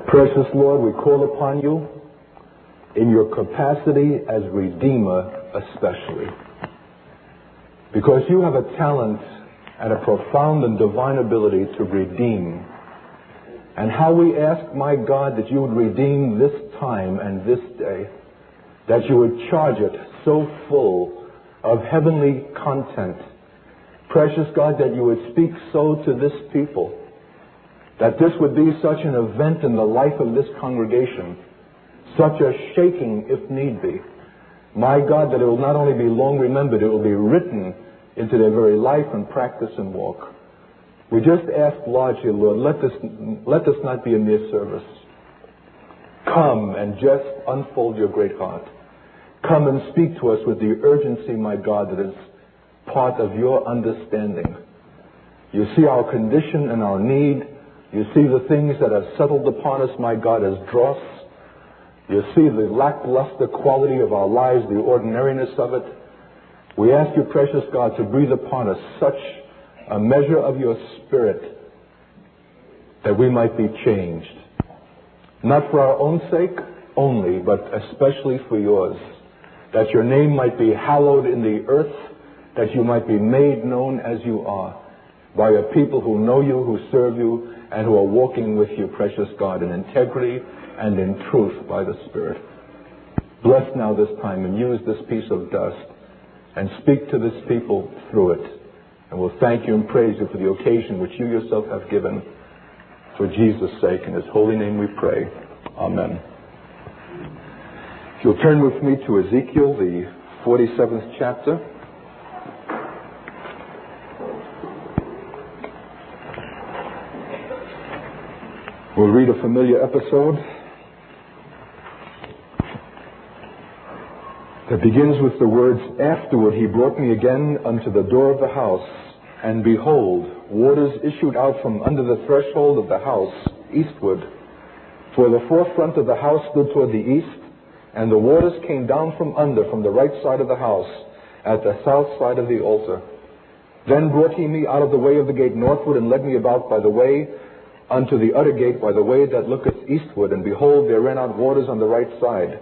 Precious Lord, we call upon you in your capacity as Redeemer especially. Because you have a talent and a profound and divine ability to redeem. And how we ask, my God, that you would redeem this time and this day, that you would charge it so full of heavenly content. Precious God, that you would speak so to this people, that this would be such an event in the life of this congregation, such a shaking if need be. My God, that it will not only be long remembered, it will be written into their very life and practice and walk. We just ask largely, Lord, let this not be a mere service. Come and just unfold your great heart. Come and speak to us with the urgency, my God, that is part of your understanding. You see our condition and our need. You see the things that have settled upon us, my God, as dross. You see the lackluster quality of our lives, the ordinariness of it. We ask you, precious God, to breathe upon us such a measure of your Spirit that we might be changed. Not for our own sake only, but especially for yours. That your name might be hallowed in the earth, that you might be made known as you are by a people who know you, who serve you, and who are walking with you, precious God, in integrity and in truth by the Spirit. Bless now this time and use this piece of dust and speak to this people through it. And we'll thank you and praise you for the occasion which you yourself have given. For Jesus' sake, in his holy name we pray. Amen. If you'll turn with me to Ezekiel, the 47th chapter. We'll read a familiar episode that begins with the words, "Afterward he brought me again unto the door of the house, and behold, waters issued out from under the threshold of the house eastward. For the forefront of the house stood toward the east, and the waters came down from under, from the right side of the house, at the south side of the altar. Then brought he me out of the way of the gate northward, and led me about by the way unto the utter gate by the way that looketh eastward, and behold, there ran out waters on the right side.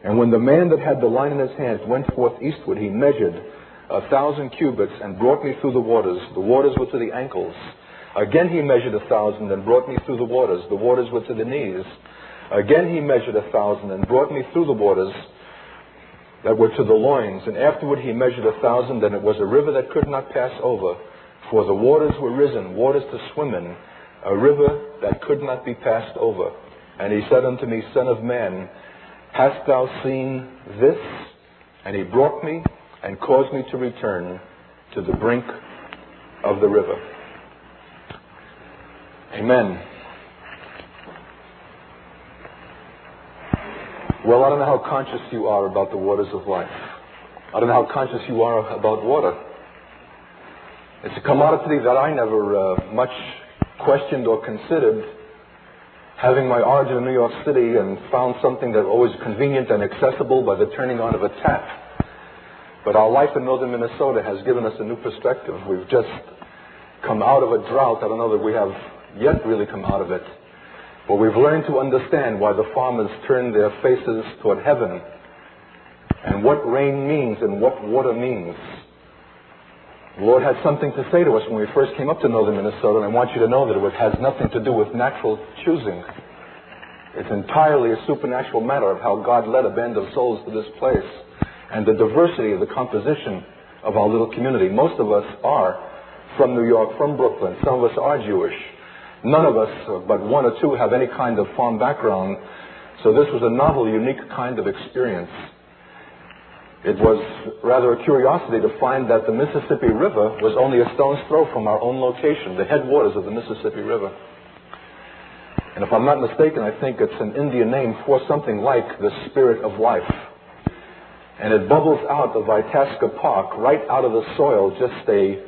And when the man that had the line in his hands went forth eastward, he measured 1,000 cubits, and brought me through the waters. The waters were to the ankles. Again he measured 1,000, and brought me through the waters. The waters were to the knees. Again he measured 1,000, and brought me through the waters that were to the loins. And afterward he measured 1,000, and it was a river that could not pass over, for the waters were risen, waters to swim in, a river that could not be passed over. And he said unto me, Son of man, hast thou seen this? And he brought me and caused me to return to the brink of the river." Amen. Well, I don't know how conscious you are about the waters of life. I don't know how conscious you are about water. It's a commodity that I never much questioned or considered, having my origin in New York City, and found something that was always convenient and accessible by the turning on of a tap. But our life in northern Minnesota has given us a new perspective. We've just come out of a drought. I don't know that we have yet really come out of it. But we've learned to understand why the farmers turn their faces toward heaven, and what rain means and what water means. The Lord had something to say to us when we first came up to northern Minnesota, and I want you to know that it has nothing to do with natural choosing. It's entirely a supernatural matter of how God led a band of souls to this place, and the diversity of the composition of our little community. Most of us are from New York, from Brooklyn. Some of us are Jewish. None of us, but one or two, have any kind of farm background. So this was a novel, unique kind of experience. It was rather a curiosity to find that the Mississippi River was only a stone's throw from our own location, the headwaters of the Mississippi River. And if I'm not mistaken, I think it's an Indian name for something like the spirit of life. And it bubbles out of Itasca Park, right out of the soil, just a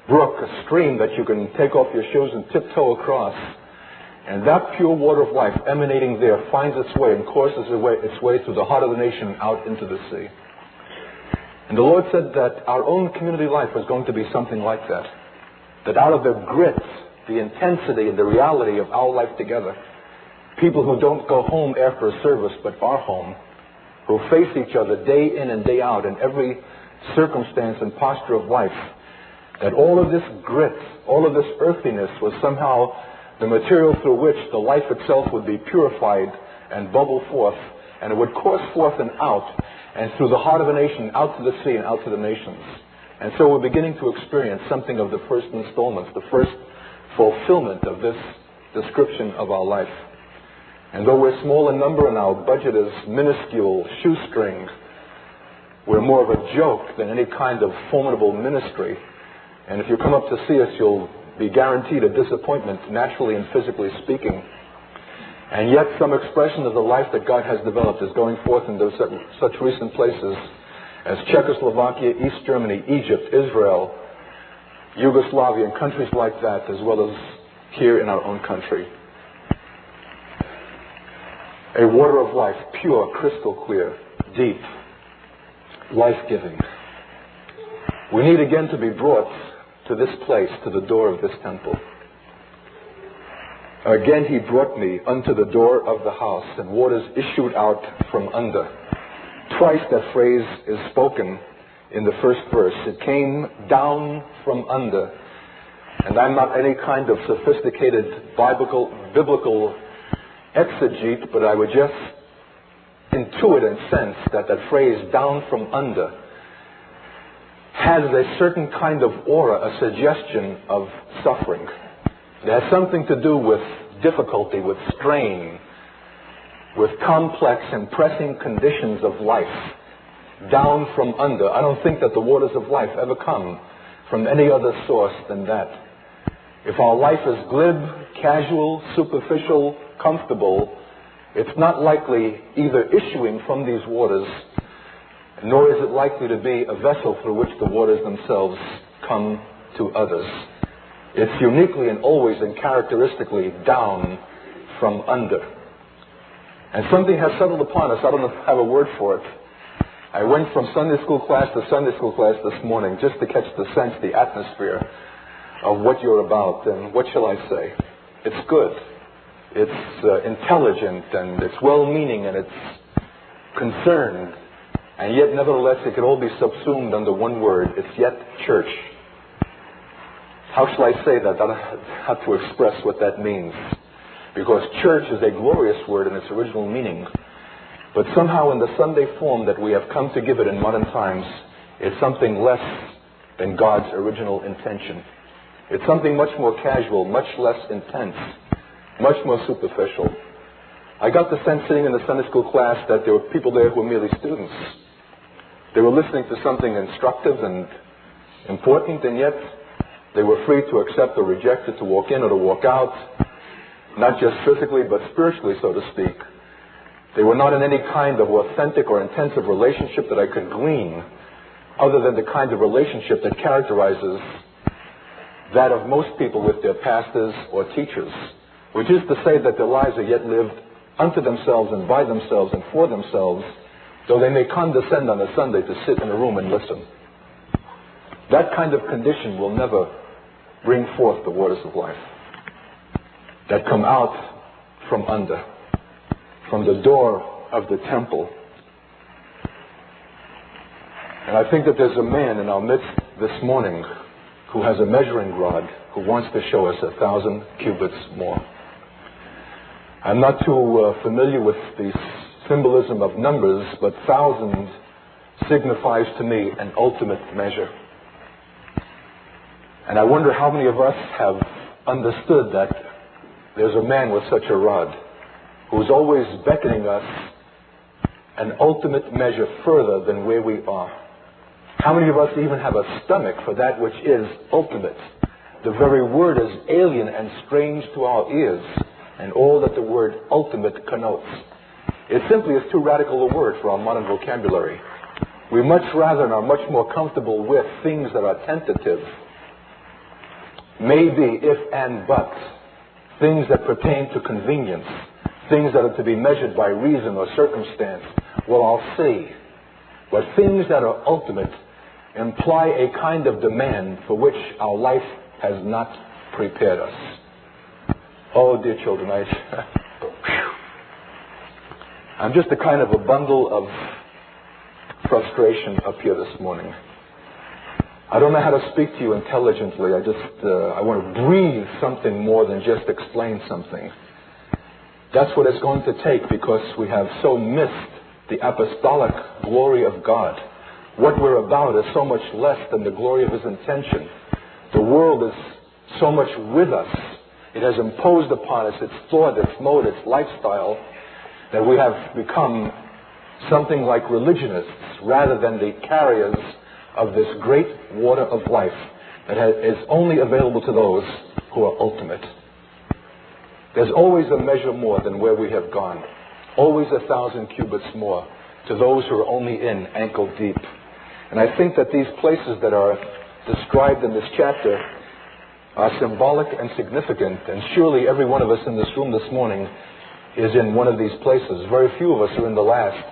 brook, a stream that you can take off your shoes and tiptoe across. And that pure water of life emanating there finds its way and courses its way through the heart of the nation out into the sea. And the Lord said that our own community life was going to be something like that. That out of the grit, the intensity, and the reality of our life together, people who don't go home after a service but are home, who face each other day in and day out in every circumstance and posture of life, that all of this grit, all of this earthiness was somehow the material through which the life itself would be purified and bubble forth, and it would course forth and out, and through the heart of a nation, out to the sea and out to the nations. And so we're beginning to experience something of the first installments, the first fulfillment of this description of our life. And though we're small in number and our budget is minuscule, shoestring, we're more of a joke than any kind of formidable ministry. And if you come up to see us, you'll be guaranteed a disappointment, naturally and physically speaking. And yet some expression of the life that God has developed is going forth into such recent places as Czechoslovakia, East Germany, Egypt, Israel, Yugoslavia, and countries like that, as well as here in our own country. A water of life, pure, crystal clear, deep, life-giving. We need again to be brought to this place, to the door of this temple. Again he brought me unto the door of the house, and waters issued out from under. Twice that phrase is spoken in the first verse. It came down from under. And I'm not any kind of sophisticated biblical exegete, but I would just intuit and sense that that phrase, down from under, has a certain kind of aura, a suggestion of suffering. It has something to do with difficulty, with strain, with complex and pressing conditions of life. Down from under. I don't think that the waters of life ever come from any other source than that. If our life is glib, casual, superficial, comfortable, it's not likely either issuing from these waters, nor is it likely to be a vessel through which the waters themselves come to others. It's uniquely and always and characteristically down from under. And something has settled upon us. I don't have a word for it. I went from Sunday school class to Sunday school class this morning just to catch the sense, the atmosphere of what you're about. And what shall I say? It's good. It's intelligent, and it's well-meaning, and it's concerned. And yet, nevertheless, it can all be subsumed under one word. It's yet church. How shall I say that? I don't have to express what that means. Because church is a glorious word in its original meaning. But somehow in the Sunday form that we have come to give it in modern times, it's something less than God's original intention. It's something much more casual, much less intense, much more superficial. I got the sense sitting in the Sunday school class that there were people there who were merely students. They were listening to something instructive and important, and yet they were free to accept or reject it, to walk in or to walk out, not just physically but spiritually, so to speak. They were not in any kind of authentic or intensive relationship that I could glean, other than the kind of relationship that characterizes that of most people with their pastors or teachers, which is to say that their lives are yet lived unto themselves and by themselves and for themselves, though they may condescend on a Sunday to sit in a room and listen. That kind of condition will never bring forth the waters of life that come out from under, from the door of the temple. And I think that there's a man in our midst this morning who has a measuring rod, who wants to show us 1,000 cubits more. I'm not too familiar with the symbolism of numbers, but 1,000 signifies to me an ultimate measure. And I wonder how many of us have understood that there's a man with such a rod who's always beckoning us an ultimate measure further than where we are. How many of us even have a stomach for that which is ultimate? The very word is alien and strange to our ears, and all that the word ultimate connotes. It simply is too radical a word for our modern vocabulary. We much rather and are much more comfortable with things that are tentative, maybe, if and but, things that pertain to convenience, things that are to be measured by reason or circumstance. Well, I'll see. But things that are ultimate imply a kind of demand for which our life has not prepared us. Oh, dear children, I'm just a kind of a bundle of frustration up here this morning. I don't know how to speak to you intelligently. I want to breathe something more than just explain something. That's what it's going to take, because we have so missed the apostolic glory of God. What we're about is so much less than the glory of His intention. The world is so much with us. It has imposed upon us its thought, its mode, its lifestyle, that we have become something like religionists rather than the carriers of this great water of life that is only available to those who are ultimate. There's always a measure more than where we have gone. Always 1,000 cubits more to those who are only in ankle deep. And I think that these places that are described in this chapter are symbolic and significant, and surely every one of us in this room this morning is in one of these places. Very few of us are in the last.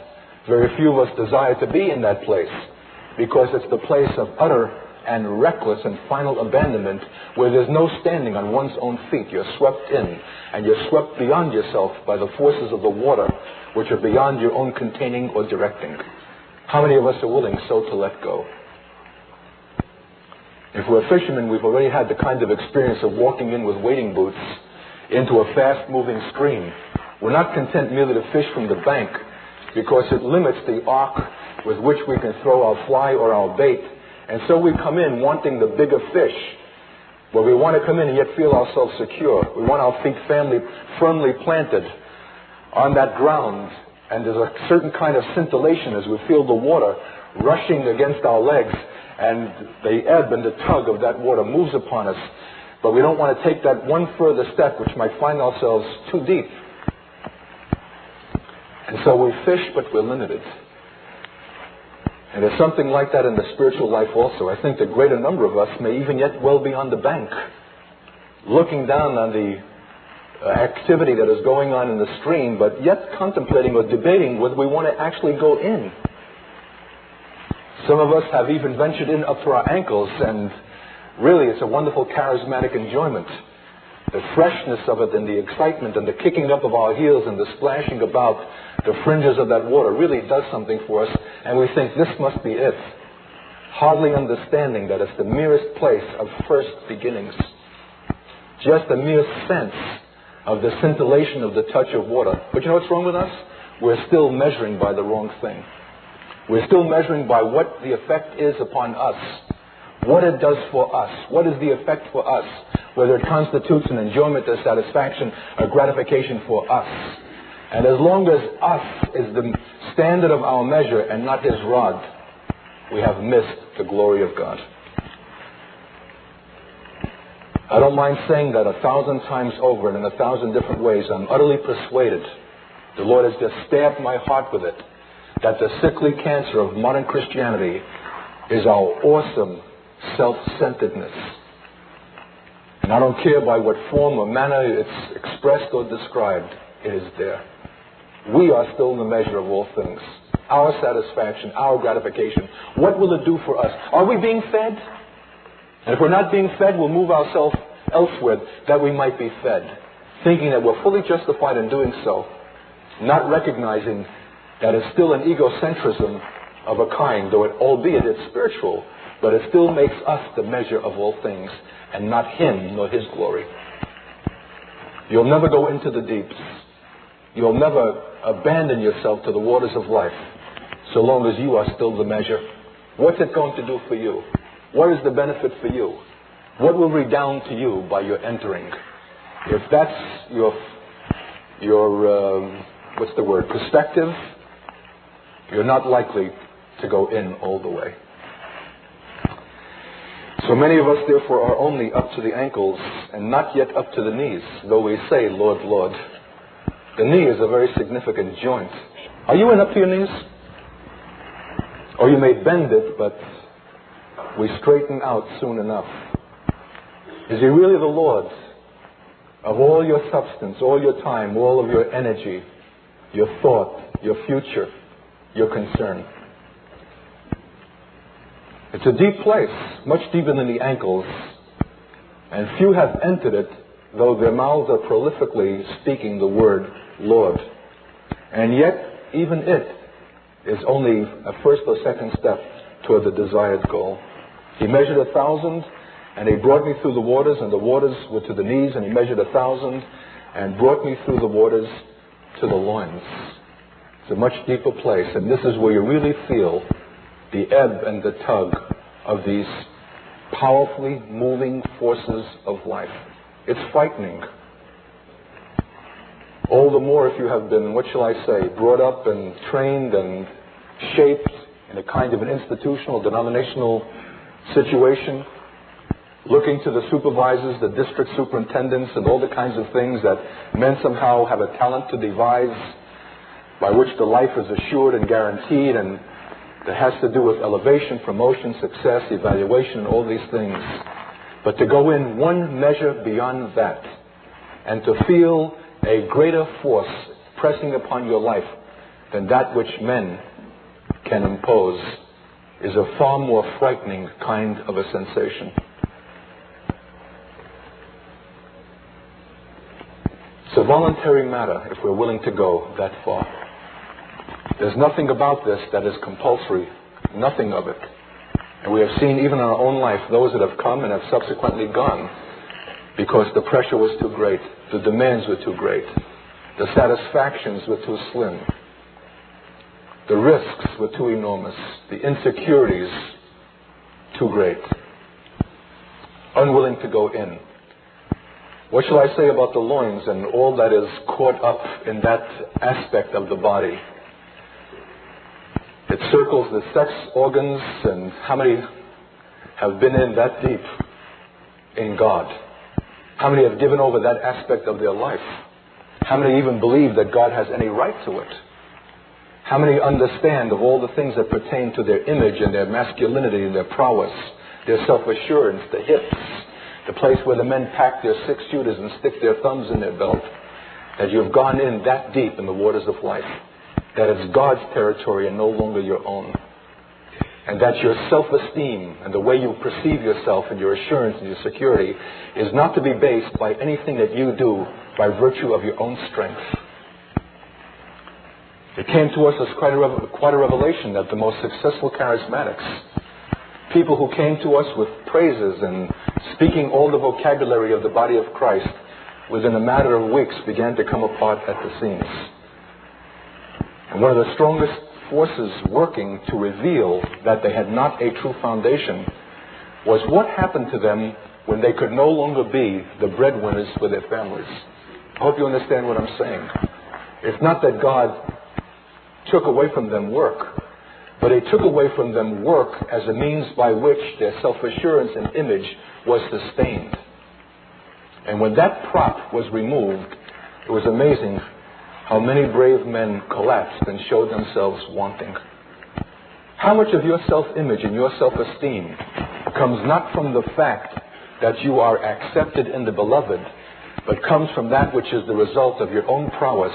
Very few of us desire to be in that place, because it's the place of utter and reckless and final abandonment, where there's no standing on one's own feet. You're swept in, and you're swept beyond yourself by the forces of the water, which are beyond your own containing or directing. How many of us are willing so to let go? If we're fishermen, we've already had the kind of experience of walking in with wading boots into a fast-moving stream. We're not content merely to fish from the bank, because it limits the arc with which we can throw our fly or our bait. And so we come in wanting the bigger fish, where we want to come in and yet feel ourselves secure. We want our feet firmly planted on that ground, and there's a certain kind of scintillation as we feel the water rushing against our legs, and the ebb and the tug of that water moves upon us. But we don't want to take that one further step, which might find ourselves too deep. And so we fish, but we're limited. And there's something like that in the spiritual life also. I think the greater number of us may even yet well be on the bank, looking down on the activity that is going on in the stream, but yet contemplating or debating whether we want to actually go in. Some of us have even ventured in up to our ankles, and really it's a wonderful charismatic enjoyment. The freshness of it and the excitement and the kicking up of our heels and the splashing about the fringes of that water really does something for us, and we think this must be it, hardly understanding that it's the merest place of first beginnings. Just a mere sense of the scintillation of the touch of water. But you know what's wrong with us? We're still measuring by the wrong thing. We're still measuring by what the effect is upon us, what it does for us, what is the effect for us, whether it constitutes an enjoyment, a satisfaction, a gratification for us. And as long as us is the standard of our measure and not His rod, we have missed the glory of God. I don't mind saying that 1,000 times over and in 1,000 different ways. I'm utterly persuaded, the Lord has just stabbed my heart with it, that the sickly cancer of modern Christianity is our awesome self-centeredness. And I don't care by what form or manner it's expressed or described, it is there. We are still the measure of all things. Our satisfaction, our gratification. What will it do for us? Are we being fed? And if we're not being fed, we'll move ourselves elsewhere that we might be fed, thinking that we're fully justified in doing so, not recognizing that it's still an egocentrism of a kind, though albeit it's spiritual, but it still makes us the measure of all things, and not Him nor His glory. You'll never go into the deeps. You'll never abandon yourself to the waters of life so long as you are still the measure. What's it going to do for you? What is the benefit for you? What will redound to you by your entering? If that's your perspective, you're not likely to go in all the way. So many of us, therefore, are only up to the ankles and not yet up to the knees, though we say, Lord, Lord. The knee is a very significant joint. Are you in up to your knees? Or you may bend it, but we straighten out soon enough. Is He really the Lord of all your substance, all your time, all of your energy, your thought, your future, your concern? It's a deep place, much deeper than the ankles, and few have entered it, though their mouths are prolifically speaking the word Lord. And yet, even it is only a first or second step toward the desired goal. He measured 1,000, and he brought me through the waters, and the waters were to the knees, and he measured 1,000 and brought me through the waters to the loins. It's a much deeper place, and this is where you really feel the ebb and the tug of these powerfully moving forces of life. It's frightening. All the more if you have been, what shall I say, brought up and trained and shaped in a kind of an institutional, denominational situation, looking to the supervisors, the district superintendents, and all the kinds of things that men somehow have a talent to devise by which the life is assured and guaranteed, and that has to do with elevation, promotion, success, evaluation, and all these things. But to go in one measure beyond that and to feel a greater force pressing upon your life than that which men can impose is a far more frightening kind of a sensation. It's a voluntary matter if we're willing to go that far. There's nothing about this that is compulsory, nothing of it. And we have seen even in our own life those that have come and have subsequently gone because the pressure was too great, the demands were too great, the satisfactions were too slim, the risks were too enormous, the insecurities too great, unwilling to go in. What shall I say about the loins and all that is caught up in that aspect of the body? It circles the sex organs, and how many have been in that deep in God? How many have given over that aspect of their life? How many even believe that God has any right to it? How many understand of all the things that pertain to their image and their masculinity and their prowess, their self-assurance, the hips, the place where the men pack their six-shooters and stick their thumbs in their belt, that you've gone in that deep in the waters of life, that it's God's territory and no longer your own, and that your self-esteem and the way you perceive yourself and your assurance and your security is not to be based by anything that you do by virtue of your own strength. It came to us as quite a revelation that the most successful charismatics, people who came to us with praises and speaking all the vocabulary of the body of Christ, within a matter of weeks began to come apart at the seams. And one of the strongest forces working to reveal that they had not a true foundation was what happened to them when they could no longer be the breadwinners for their families. I hope you understand what I'm saying. It's not that God took away from them work, but He took away from them work as a means by which their self-assurance and image was sustained. And when that prop was removed, it was amazing how many brave men collapsed and showed themselves wanting. How much of your self-image and your self-esteem comes not from the fact that you are accepted in the beloved, but comes from that which is the result of your own prowess,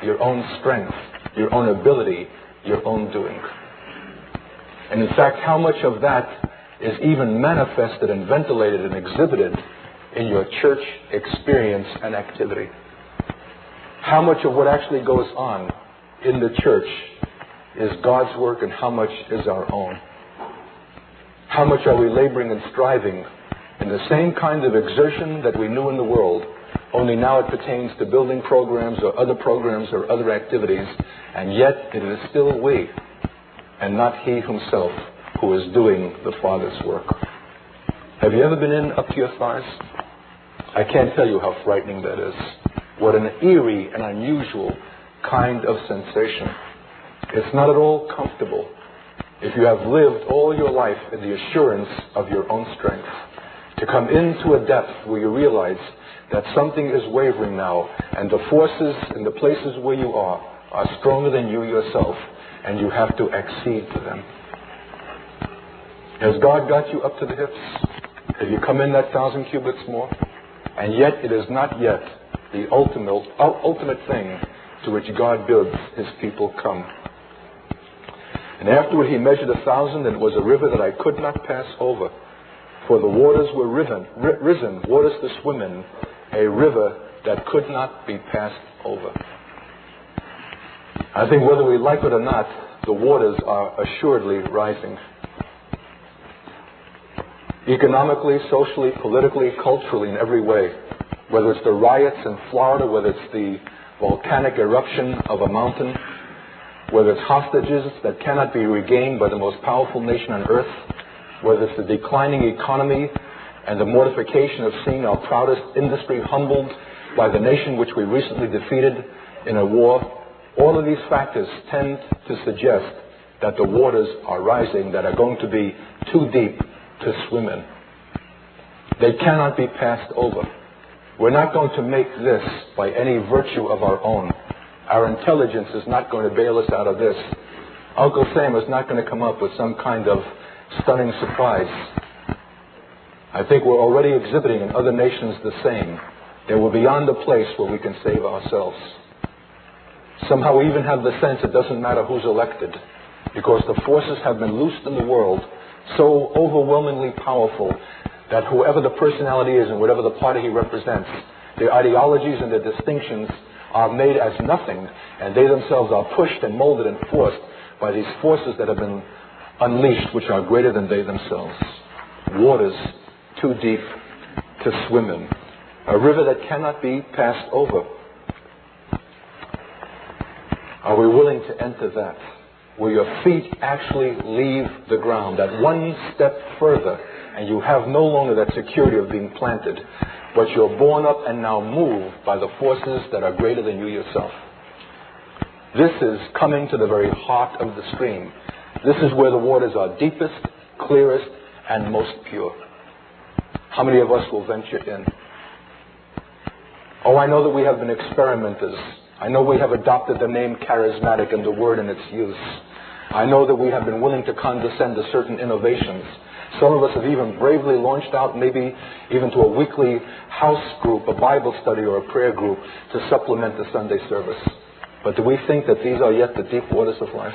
your own strength, your own ability, your own doing. And in fact, how much of that is even manifested and ventilated and exhibited in your church experience and activity? How much of what actually goes on in the church is God's work and how much is our own? How much are we laboring and striving in the same kind of exertion that we knew in the world, only now it pertains to building programs or other activities, and yet it is still we and not He Himself who is doing the Father's work. Have you ever been in up to your thighs? I can't tell you how frightening that is. What an eerie and unusual kind of sensation. It's not at all comfortable if you have lived all your life in the assurance of your own strength. To come into a depth where you realize that something is wavering now, and the forces in the places where you are stronger than you yourself, and you have to accede to them. Has God got you up to the hips? Have you come in that 1,000 cubits more? And yet it is not yet the ultimate thing to which God bids His people come. And afterward He measured 1,000, and it was a river that I could not pass over. For the waters were risen, waters to swim in, a river that could not be passed over. I think whether we like it or not, the waters are assuredly rising. Economically, socially, politically, culturally, in every way. Whether it's the riots in Florida, whether it's the volcanic eruption of a mountain, whether it's hostages that cannot be regained by the most powerful nation on earth, whether it's the declining economy and the mortification of seeing our proudest industry humbled by the nation which we recently defeated in a war, all of these factors tend to suggest that the waters are rising that are going to be too deep to swim in. They cannot be passed over. We're not going to make this by any virtue of our own. Our intelligence is not going to bail us out of this. Uncle Sam is not going to come up with some kind of stunning surprise. I think we're already exhibiting in other nations the same. That we're beyond a place where we can save ourselves. Somehow we even have the sense it doesn't matter who's elected, because the forces have been loosed in the world so overwhelmingly powerful that whoever the personality is and whatever the party he represents, their ideologies and their distinctions are made as nothing, and they themselves are pushed and molded and forced by these forces that have been unleashed, which are greater than they themselves. Waters too deep to swim in. A river that cannot be passed over. Are we willing to enter that? Where your feet actually leave the ground, that one step further, and you have no longer that security of being planted, but you're borne up and now moved by the forces that are greater than you yourself. This is coming to the very heart of the stream. This is where the waters are deepest, clearest, and most pure. How many of us will venture in? Oh, I know that we have been experimenters. I know we have adopted the name charismatic and the word in its use. I know that we have been willing to condescend to certain innovations. Some of us have even bravely launched out, maybe even to a weekly house group, a Bible study or a prayer group to supplement the Sunday service. But do we think that these are yet the deep waters of life?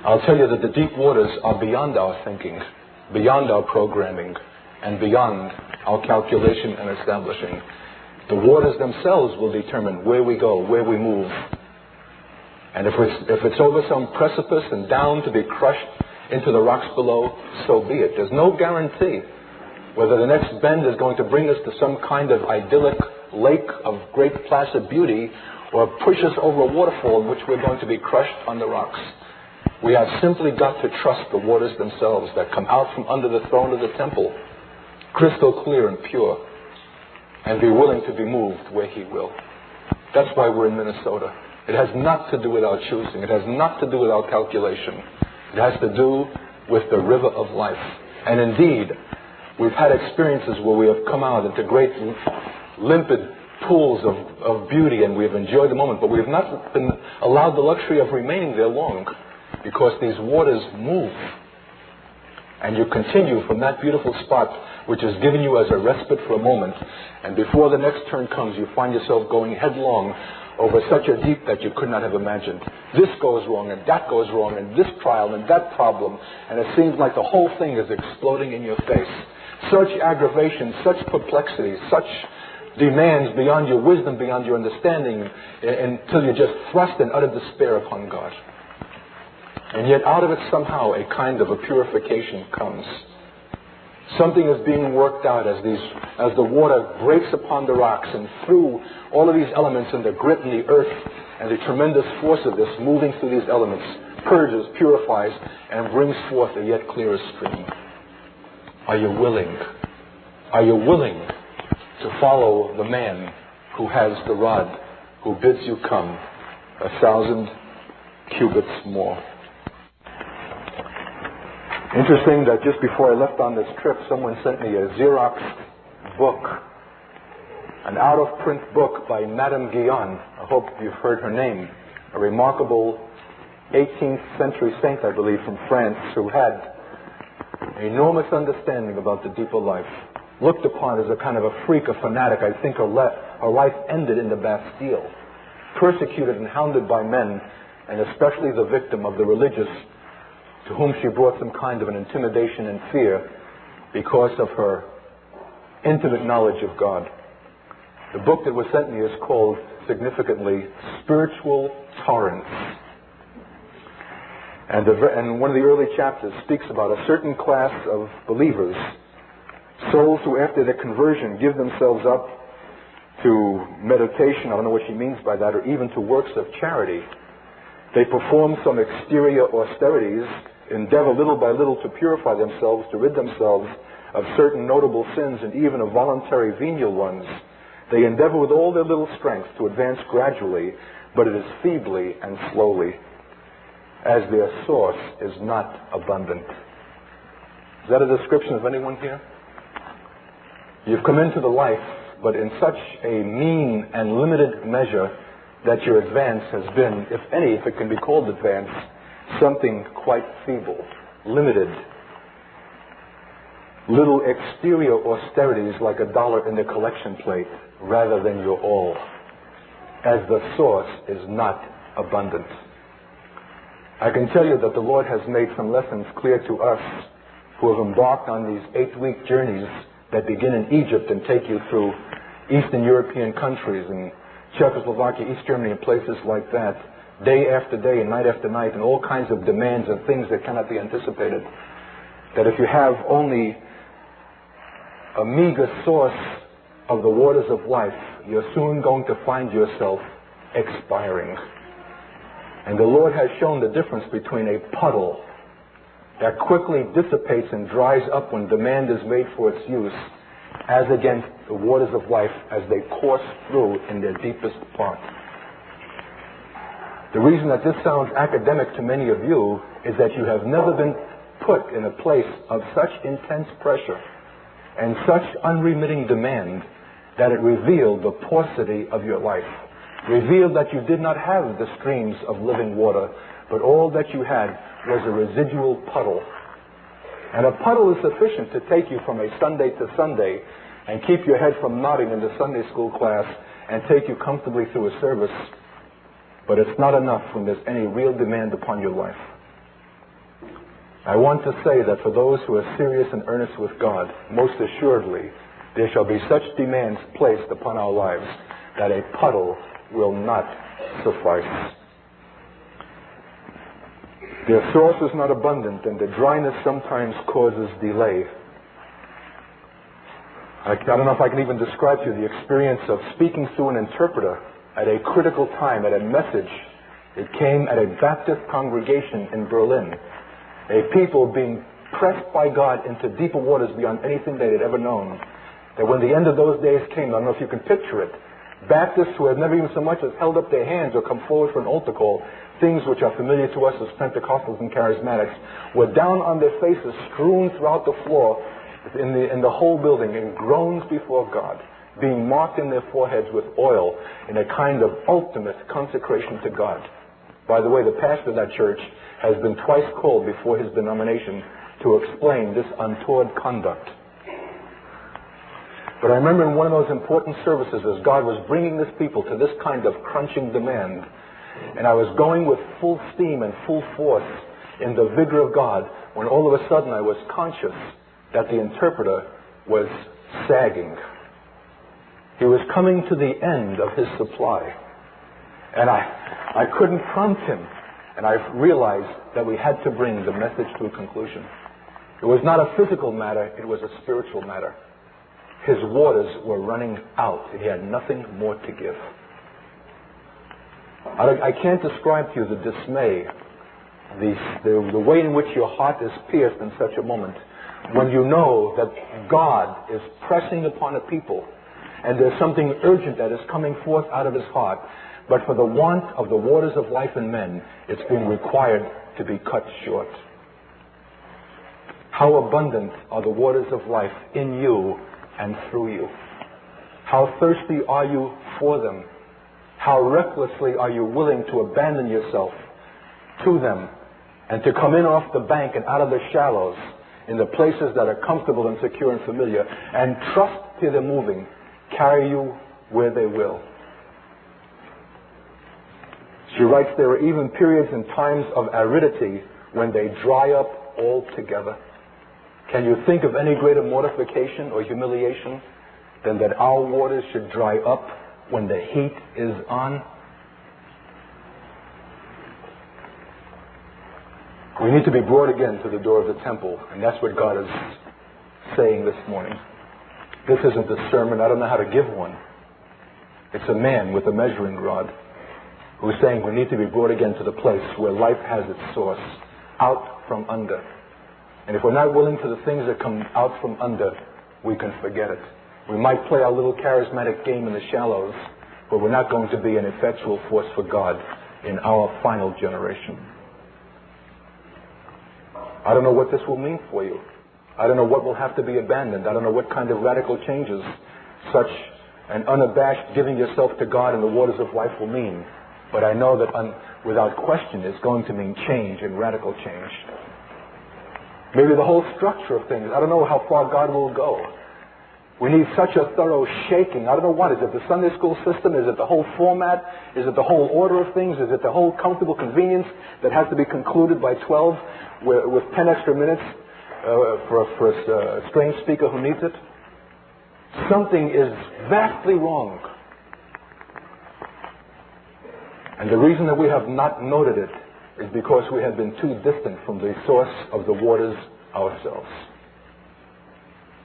I'll tell you that the deep waters are beyond our thinking, beyond our programming, and beyond our calculation and establishing. The waters themselves will determine where we go, where we move. And if it's over some precipice and down to be crushed into the rocks below, so be it. There's no guarantee whether the next bend is going to bring us to some kind of idyllic lake of great placid beauty or push us over a waterfall in which we're going to be crushed on the rocks. We have simply got to trust the waters themselves that come out from under the throne of the temple, crystal clear and pure, and be willing to be moved where He will. That's why we're in Minnesota. It has not to do with our choosing. It has not to do with our calculation. It has to do with the river of life. And indeed, we've had experiences where we have come out into great limpid pools of beauty and we have enjoyed the moment, but we have not been allowed the luxury of remaining there long because these waters move. And you continue from that beautiful spot which is given you as a respite for a moment, and before the next turn comes, you find yourself going headlong over such a deep that you could not have imagined. This goes wrong, and that goes wrong, and this trial, and that problem, and it seems like the whole thing is exploding in your face. Such aggravation, such perplexity, such demands beyond your wisdom, beyond your understanding, until you're just thrust in utter despair upon God. And yet out of it somehow a kind of a purification comes. Something is being worked out as the water breaks upon the rocks and through all of these elements and the grit and the earth and the tremendous force of this moving through these elements purges, purifies, and brings forth a yet clearer stream. Are you willing? Are you willing to follow the man who has the rod, who bids you come 1,000 cubits more? Interesting that just before I left on this trip, someone sent me a Xerox book, an out-of-print book by Madame Guyon. I hope you've heard her name. A remarkable 18th century saint, I believe, from France, who had enormous understanding about the deeper life. Looked upon as a kind of a freak, a fanatic. I think her life ended in the Bastille. Persecuted and hounded by men, and especially the victim of the religious, to whom she brought some kind of an intimidation and fear because of her intimate knowledge of God. The book that was sent me is called, significantly, Spiritual Torrents. And one of the early chapters speaks about a certain class of believers, souls who after their conversion give themselves up to meditation, I don't know what she means by that, or even to works of charity. They perform some exterior austerities, endeavor little by little to purify themselves, to rid themselves of certain notable sins and even of voluntary venial ones. They endeavor with all their little strength to advance gradually, but it is feebly and slowly, as their source is not abundant. Is that a description of anyone here? You've come into the life, but in such a mean and limited measure that your advance has been, if any, if it can be called advance, something quite feeble, limited. Little exterior austerities like $1 in the collection plate rather than your all, as the source is not abundant. I can tell you that the Lord has made some lessons clear to us who have embarked on these 8-week journeys that begin in Egypt and take you through Eastern European countries and Czechoslovakia, East Germany, and places like that, day after day and night after night, and all kinds of demands and things that cannot be anticipated. That if you have only a meager source of the waters of life, you're soon going to find yourself expiring. And the Lord has shown the difference between a puddle that quickly dissipates and dries up when demand is made for its use, as against the waters of life as they course through in their deepest part. The reason that this sounds academic to many of you is that you have never been put in a place of such intense pressure and such unremitting demand that it revealed the paucity of your life, revealed that you did not have the streams of living water, but all that you had was a residual puddle. And a puddle is sufficient to take you from a Sunday to Sunday and keep your head from nodding in the Sunday school class and take you comfortably through a service. But it's not enough when there's any real demand upon your life. I want to say that for those who are serious and earnest with God, most assuredly, there shall be such demands placed upon our lives that a puddle will not suffice. Their source is not abundant, and the dryness sometimes causes delay. I don't know if I can even describe to you the experience of speaking through an interpreter at a critical time, at a message. It came at a Baptist congregation in Berlin. A people being pressed by God into deeper waters beyond anything they had ever known. That when the end of those days came, I don't know if you can picture it, Baptists who had never even so much as held up their hands or come forward for an altar call, things which are familiar to us as Pentecostals and Charismatics, were down on their faces, strewn throughout the floor in the whole building, in groans before God, being marked in their foreheads with oil in a kind of ultimate consecration to God. By the way, the pastor of that church has been twice called before his denomination to explain this untoward conduct. But I remember in one of those important services as God was bringing this people to this kind of crunching demand, and I was going with full steam and full force in the vigor of God, when all of a sudden I was conscious that the interpreter was sagging. He was coming to the end of his supply. And I couldn't prompt him. And I realized that we had to bring the message to a conclusion. It was not a physical matter, it was a spiritual matter. His waters were running out. He had nothing more to give. I can't describe to you the dismay, the way in which your heart is pierced in such a moment, when you know that God is pressing upon a people, and there's something urgent that is coming forth out of his heart, but for the want of the waters of life in men, it's being required to be cut short. How abundant are the waters of life in you and through you? How thirsty are you for them? How recklessly are you willing to abandon yourself to them and to come in off the bank and out of the shallows in the places that are comfortable and secure and familiar, and trust till they're moving, carry you where they will? She writes, there are even periods and times of aridity when they dry up altogether. Can you think of any greater mortification or humiliation than that our waters should dry up when the heat is on? We need to be brought again to the door of the temple, and that's what God is saying this morning. This isn't a sermon. I don't know how to give one. It's a man with a measuring rod who's saying we need to be brought again to the place where life has its source, out from under. And if we're not willing to the things that come out from under, we can forget it. We might play our little charismatic game in the shallows, but we're not going to be an effectual force for God in our final generation. I don't know what this will mean for you. I don't know what will have to be abandoned. I don't know what kind of radical changes such an unabashed giving yourself to God in the waters of life will mean. But I know that without question it's going to mean change and radical change. Maybe the whole structure of things. I don't know how far God will go. We need such a thorough shaking. I don't know what. Is it the Sunday school system? Is it the whole format? Is it the whole order of things? Is it the whole comfortable convenience that has to be concluded by 12 with 10 extra minutes for a strange speaker who needs it? Something is vastly wrong. And the reason that we have not noted it is because we have been too distant from the source of the waters ourselves.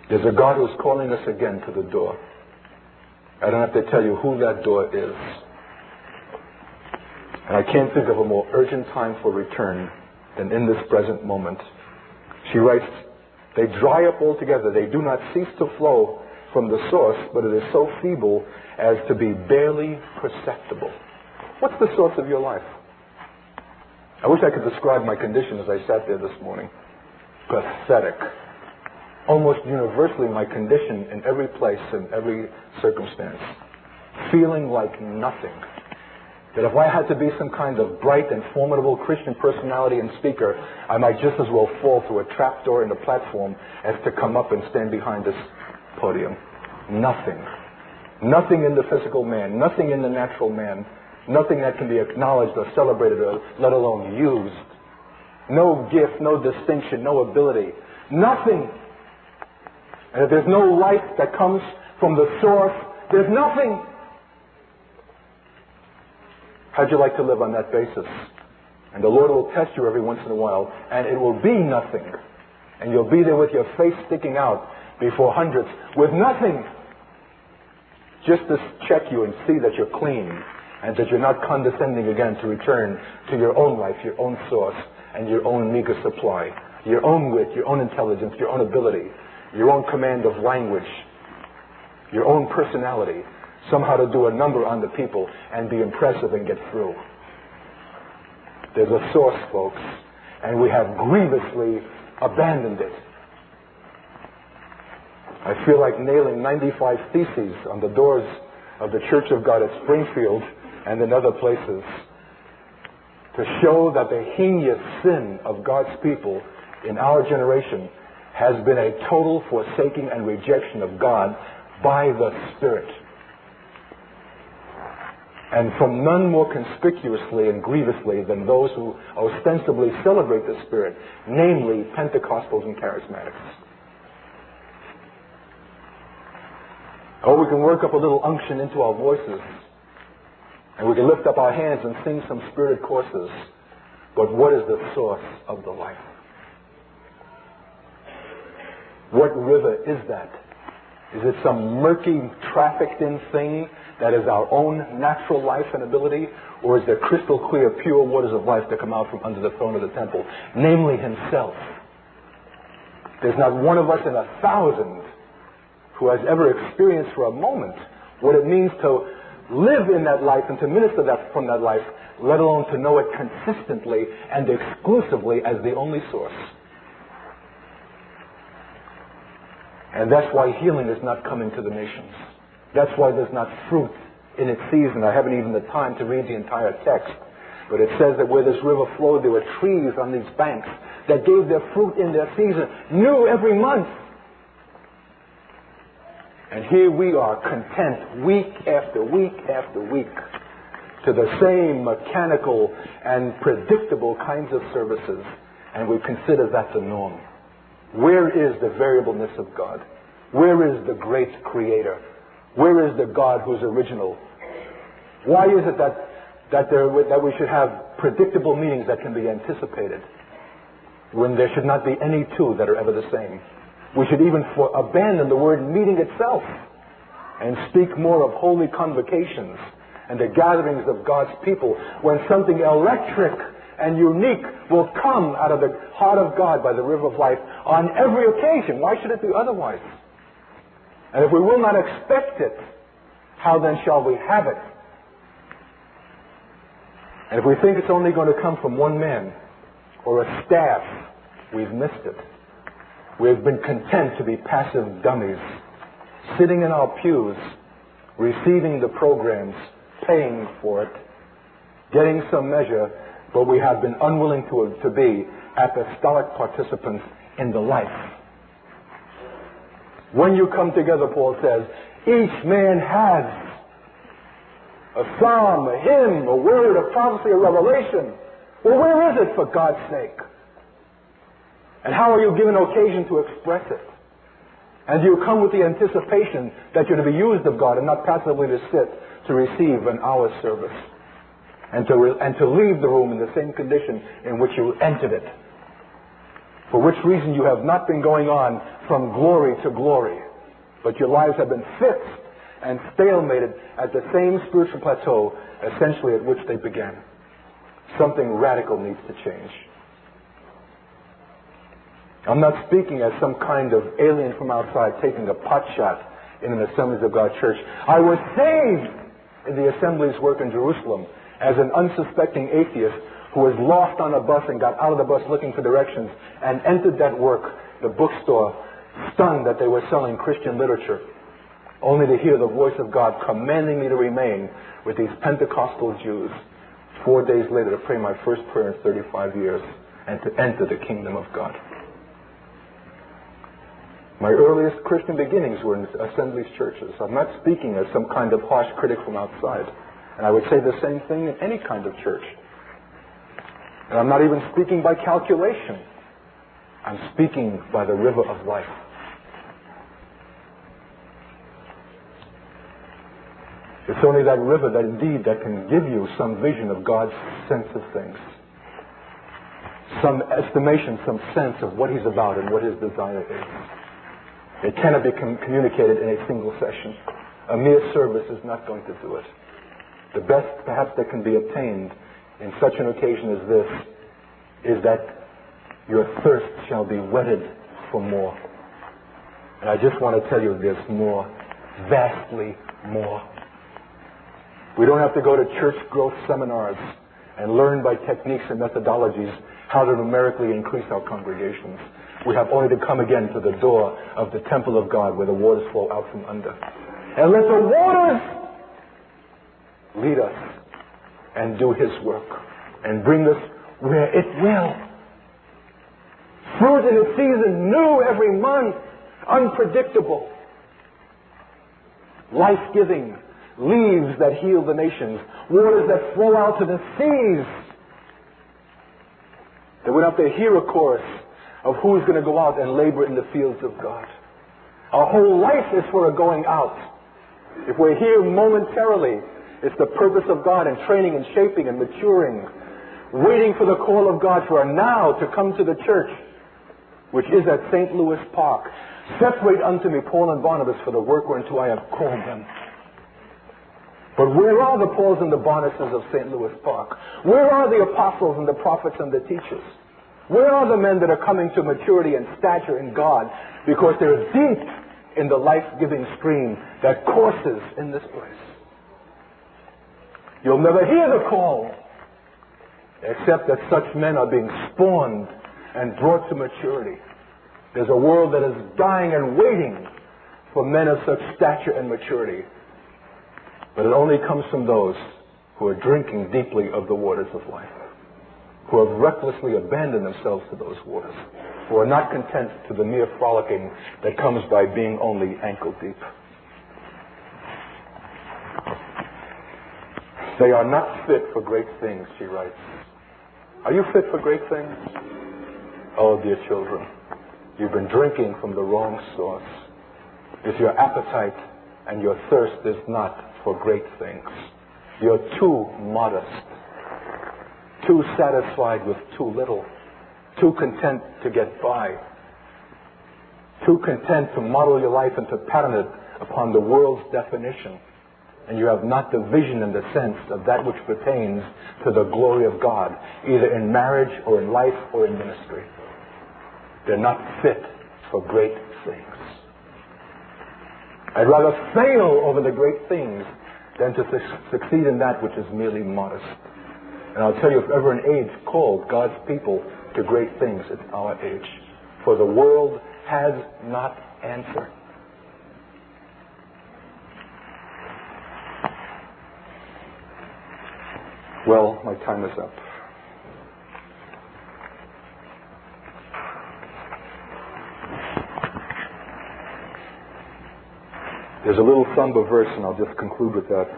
There's a God who's calling us again to the door. I don't have to tell you who that door is. And I can't think of a more urgent time for return than in this present moment. She writes, they dry up altogether. They do not cease to flow from the source, but it is so feeble as to be barely perceptible. What's the source of your life? I wish I could describe my condition as I sat there this morning. Pathetic. Almost universally my condition in every place, in every circumstance. Feeling like nothing. That if I had to be some kind of bright and formidable Christian personality and speaker, I might just as well fall through a trapdoor in the platform as to come up and stand behind this podium. Nothing. Nothing in the physical man. Nothing in the natural man. Nothing that can be acknowledged or celebrated or let alone used. No gift, no distinction, no ability. Nothing. And if there's no life that comes from the source, there's nothing. How'd you like to live on that basis? And the Lord will test you every once in a while, and it will be nothing. And you'll be there with your face sticking out before hundreds with nothing. Just to check you and see that you're clean and that you're not condescending again to return to your own life, your own source, and your own meager supply, your own wit, your own intelligence, your own ability, your own command of language, your own personality, somehow to do a number on the people and be impressive and get through. There's a source, folks, and we have grievously abandoned it. I feel like nailing 95 theses on the doors of the Church of God at Springfield and in other places to show that the heinous sin of God's people in our generation has been a total forsaking and rejection of God by the Spirit. And from none more conspicuously and grievously than those who ostensibly celebrate the Spirit, namely Pentecostals and Charismatics. Oh, we can work up a little unction into our voices, and we can lift up our hands and sing some spirited courses. But what is the source of the life? What river is that? Is it some murky, trafficked-in thing that is our own natural life and ability? Or is there crystal clear, pure waters of life that come out from under the throne of the temple? Namely Himself. There's not one of us in 1,000 who has ever experienced for a moment what it means to live in that life and to minister from that life, let alone to know it consistently and exclusively as the only source. And that's why healing is not coming to the nations. That's why there's not fruit in its season. I haven't even the time to read the entire text. But it says that where this river flowed, there were trees on these banks that gave their fruit in their season, new every month. And here we are, content week after week after week to the same mechanical and predictable kinds of services. And we consider that the norm. Where is the variableness of God? Where is the great creator? Where is the God who's original? Why is it that we should have predictable meanings that can be anticipated when there should not be any two that are ever the same? We should even abandon the word meeting itself and speak more of holy convocations and the gatherings of God's people, when something electric and unique will come out of the heart of God by the river of life on every occasion. Why should it be otherwise? And if we will not expect it, how then shall we have it? And if we think it's only going to come from one man or a staff, we've missed it. We've been content to be passive dummies, sitting in our pews, receiving the programs, paying for it, getting some measure, but we have been unwilling to be apostolic participants in the life. When you come together, Paul says, each man has a psalm, a hymn, a word, a prophecy, a revelation. Well, where is it, for God's sake? And how are you given occasion to express it? And do you come with the anticipation that you're to be used of God and not passively to sit to receive an hour's service and to leave the room in the same condition in which you entered it? For which reason you have not been going on from glory to glory, but your lives have been fixed and stalemated at the same spiritual plateau essentially at which they began. Something radical needs to change. I'm not speaking as some kind of alien from outside taking a pot shot in an Assemblies of God church. I was saved in the Assembly's work in Jerusalem as an unsuspecting atheist who was lost on a bus and got out of the bus looking for directions and entered that work, the bookstore, stunned that they were selling Christian literature, only to hear the voice of God commanding me to remain with these Pentecostal Jews 4 days later to pray my first prayer in 35 years and to enter the kingdom of God. My earliest Christian beginnings were in Assemblies churches. I'm not speaking as some kind of harsh critic from outside. And I would say the same thing in any kind of church. And I'm not even speaking by calculation. I'm speaking by the river of life. It's only that river that indeed that can give you some vision of God's sense of things. Some estimation, some sense of what He's about and what His desire is. It cannot be communicated in a single session. A mere service is not going to do it. The best perhaps that can be obtained in such an occasion as this is that your thirst shall be whetted for more. And I just want to tell you there's more, vastly more. We don't have to go to church growth seminars and learn by techniques and methodologies how to numerically increase our congregations. We have only to come again to the door of the temple of God where the waters flow out from under. And let the waters lead us and do His work and bring us where it will. Fruit in its season, new every month, unpredictable, life-giving, leaves that heal the nations, waters that flow out to the seas. That we don't have to hear a chorus of who's going to go out and labor in the fields of God. Our whole life is for a going out. If we're here momentarily, it's the purpose of God in training and shaping and maturing, waiting for the call of God for a now to come to the church, which is at St. Louis Park. Separate unto me Paul and Barnabas for the work whereunto I have called them. But where are the Pauls and the Barnabases of St. Louis Park? Where are the apostles and the prophets and the teachers? Where are the men that are coming to maturity and stature in God because they're deep in the life-giving stream that courses in this place? You'll never hear the call except that such men are being spawned and brought to maturity. There's a world that is dying and waiting for men of such stature and maturity. But it only comes from those who are drinking deeply of the waters of life, who have recklessly abandoned themselves to those waters, who are not content to the mere frolicking that comes by being only ankle deep. They are not fit for great things, she writes. Are you fit for great things? Oh, dear children, you've been drinking from the wrong source. if your appetite and your thirst is not for great things. You're too modest, too satisfied with too little, too content to get by, too content to model your life and to pattern it upon the world's definition. And you have not the vision and the sense of that which pertains to the glory of God, either in marriage or in life or in ministry. They're not fit for great things. I'd rather fail over the great things than to succeed in that which is merely modest. And I'll tell you, if ever an age called God's people to great things, it's our age. For the world has not answered. Well, my time is up. There's a little somber verse, and I'll just conclude with that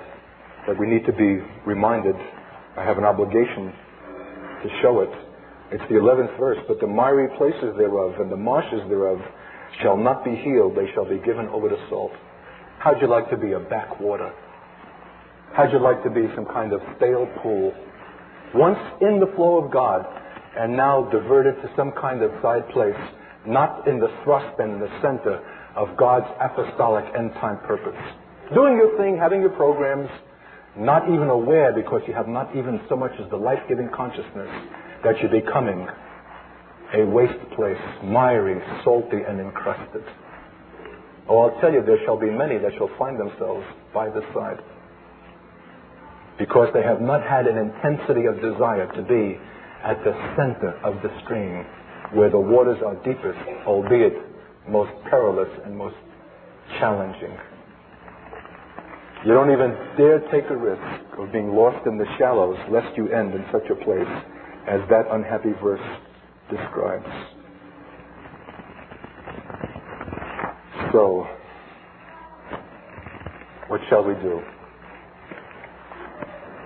we need to be reminded. I have an obligation to show it. It's the 11th verse. But the miry places thereof and the marshes thereof shall not be healed. They shall be given over to salt. How'd you like to be a backwater? How'd you like to be some kind of stale pool? Once in the flow of God, and now diverted to some kind of side place, not in the thrust and in the center of God's apostolic end-time purpose. Doing your thing, having your programs, not even aware, because you have not even so much as the life-giving consciousness that you're becoming a waste place, miry, salty, and encrusted. Oh, I'll tell you, there shall be many that shall find themselves by this side, because they have not had an intensity of desire to be at the center of the stream, where the waters are deepest, albeit most perilous and most challenging. You don't even dare take a risk of being lost in the shallows, lest you end in such a place as that unhappy verse describes. So, what shall we do?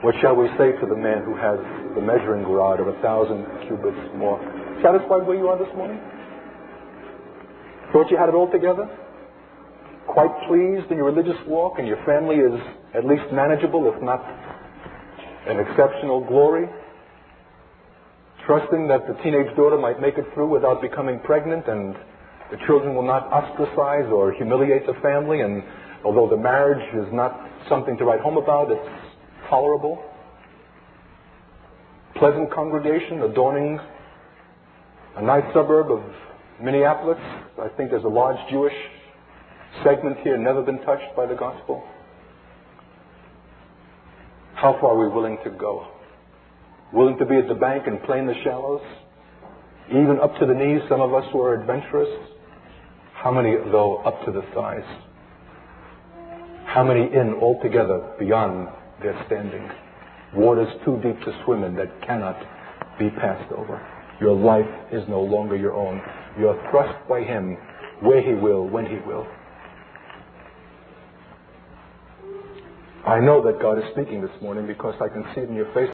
What shall we say to the man who has the measuring rod of 1,000 cubits more? Satisfied where you are this morning? Thought you had it all together? Quite pleased in your religious walk, and your family is at least manageable, if not an exceptional glory? Trusting that the teenage daughter might make it through without becoming pregnant, and the children will not ostracize or humiliate the family, and although the marriage is not something to write home about, it's tolerable. Pleasant congregation adorning a nice suburb of Minneapolis. I think there's a large Jewish segment here, never been touched by the gospel. How far are we willing to go? Willing to be at the bank and play in the shallows? Even up to the knees, some of us who are adventurous. How many, though, up to the thighs? How many in altogether beyond their standing? Waters too deep to swim in that cannot be passed over. Your life is no longer your own. You are thrust by Him where He will, when He will. I know that God is speaking this morning because I can see it in your face.